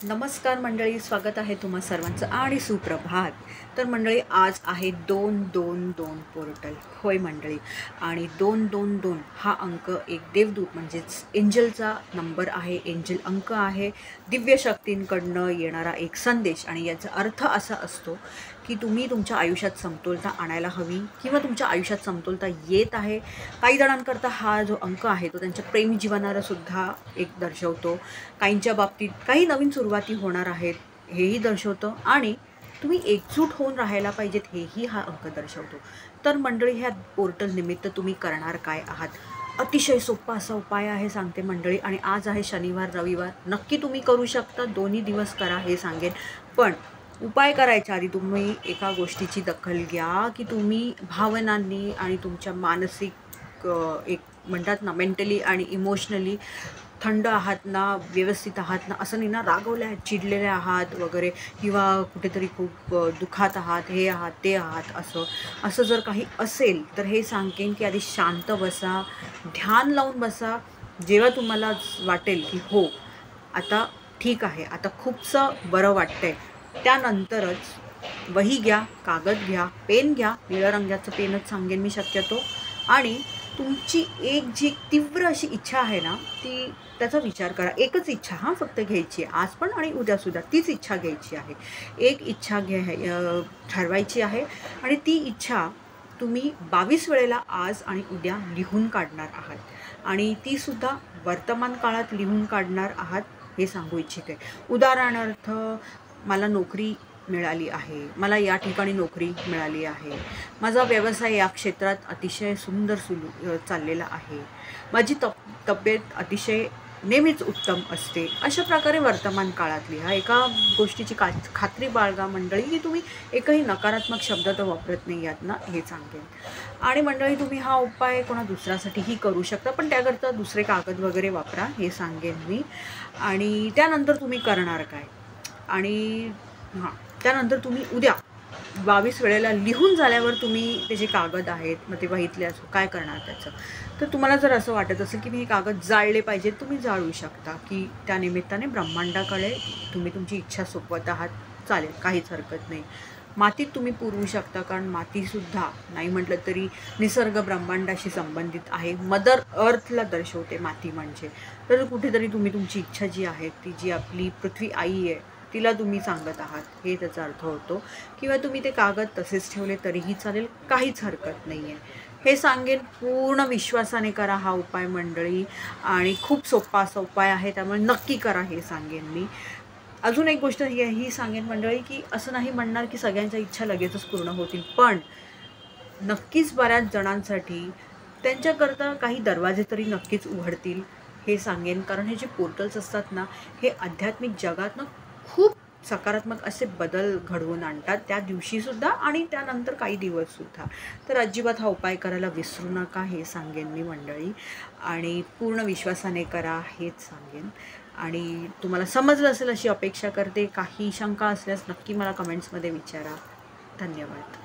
नमस्कार मंडळी, स्वागत आहे तुम्हा सर्वांचं आणि सुप्रभात. तर मंडळी, आज आहे 222 पोर्टल. होय मंडळी, आणि 222 हा अंक एक देवदूत म्हणजेच एंजलचा नंबर आहे, एंजल अंक आहे, दिव्य शक्तींकडनं येणारा एक संदेश. आणि याचा अर्थ असा असतो की तुम्ही तुमच्या आयुष्यात समतोलता आणायला हवी किंवा तुमच्या आयुष्यात समतोलता येत आहे. काही जणांकरता हा जो अंक आहे तो त्यांच्या प्रेमी जीवनाला सुद्धा एक दर्शवतो. काहींच्या बाबतीत काही नवीन सुरुवाती होणार आहेत हेही दर्शवतं, आणि तुम्ही एकजूट होऊन राहायला पाहिजेत हेही हा अंक दर्शवतो. तर मंडळी, ह्या पोर्टल निमित्त तुम्ही करणार काय आहात? अतिशय सोपा असा उपाय आहे सांगते मंडळी. आणि आज आहे शनिवार रविवार, नक्की तुम्ही करू शकता, दोन्ही दिवस करा हे सांगेन. पण उपाय करायच्या आधी तुम्ही एका गोष्टीची दखल घ्या की तुम्ही भावनांनी आणि तुमच्या मानसिक एक म्हणतात ना, मेंटली आणि इमोशनली थंड आहात ना, व्यवस्थित आहात ना, असं नाही ना, रागवले आहात, चिडलेले आहात वगैरे, किंवा कुठेतरी खूप दुखात आहात, हे आहात ते आहात, असं जर काही असेल तर हे सांगेन की आधी शांत बसा, ध्यान लावून बसा. जेव्हा तुम्हाला वाटेल की हो आता ठीक आहे, आता खूपसं बरं वाटतंय, त्यानंतरच वही घ्या, कागद घ्या, पेन घ्या, निळ्या रंगाचं पेनच सांगेन मी शक्यतो. आणि तुमची एक जी तीव्र अशी इच्छा आहे ना, ती त्याचा विचार करा. एकच इच्छा फक्त घ्यायची आहे, आज पण आणि उद्यासुद्धा तीच इच्छा घ्यायची आहे. एक इच्छा ठरवायची आहे, आणि ती इच्छा तुम्ही 22 वेळेला आज आणि उद्या लिहून काढणार आहात, आणि तीसुद्धा वर्तमान काळात लिहून काढणार आहात हे सांगू इच्छिते. उदाहरणार्थ, मला नोकरी मिळाली आहे, मला या ठिकाणी नोकरी मिळाली आहे, माझा व्यवसाय या क्षेत्रात अतिशय सुंदर चाललेला आहे, माझी तब्येत अतिशय नेहमीच उत्तम असते. अशा प्रकारे वर्तमान काळात लिहा. एका गोष्टीची खात्री बाळगा मंडळी की तुम्ही एकही नकारात्मक शब्द तर वापरत नाही आहात ना, हे सांगेन. आणि मंडळी, तुम्ही हा उपाय कोणा दुसऱ्यासाठीही करू शकता, पण त्याकरता दुसरे कागद वगैरे वापरा हे सांगेन मी. आणि त्यानंतर तुम्ही करणार काय? आणि त्यानंतर तुम्ही उद्या 22 वेळेला लिहून झाल्यावर तुम्ही ते जे कागद आहेत, मग ते वहीतले असो, काय करणार त्याचं? तर तुम्हाला जर असं वाटत असेल की मी हे कागद जाळले पाहिजेत, तुम्ही जाळू शकता, की त्यानिमित्ताने ब्रह्मांडाकडे तुम्ही तुमची इच्छा सोपवत आहात, चालेल, काहीच हरकत नाही. मातीत तुम्ही पुरवू शकता, कारण मातीसुद्धा नाही म्हटलं तरी निसर्ग ब्रह्मांडाशी संबंधित आहे, मदर अर्थला दर्शवते माती म्हणजे. तर कुठेतरी तुम्ही तुमची इच्छा जी आहे, ती जी आपली पृथ्वी आई आहे, तिला तुम्ही सांगत आहात हे त्याचा अर्थ होतो. किंवा तुम्ही ते कागद तसेच ठेवले तरीही चालेल, काहीच हरकत नाही आहे हे सांगेन. पूर्ण विश्वासाने करा हा उपाय मंडळी, आणि खूप सोपा असा उपाय आहे, त्यामुळे नक्की करा हे सांगेन मी. अजून एक गोष्ट ही सांगेन मंडळी, की असं नाही म्हणणार की सगळ्यांच्या इच्छा लगेचच पूर्ण होतील, पण नक्कीच बऱ्याच जणांसाठी त्यांच्याकरता काही दरवाजे तरी नक्कीच उघडतील हे सांगेन. कारण हे जे पोर्टल्स असतात ना, हे आध्यात्मिक जगात ना खूप सकारात्मक असे बदल घडवून आणतात, त्या दिवशीसुद्धा आणि त्यानंतर काही दिवससुद्धा. तर अजिबात हा उपाय करायला विसरू नका हे सांगेन मी मंडळी, आणि पूर्ण विश्वासाने करा हेच सांगेन. आणि तुम्हाला समजलं असेल अशी अपेक्षा करते. काही शंका असल्यास नक्की मला कमेंट्समध्ये विचारा. धन्यवाद.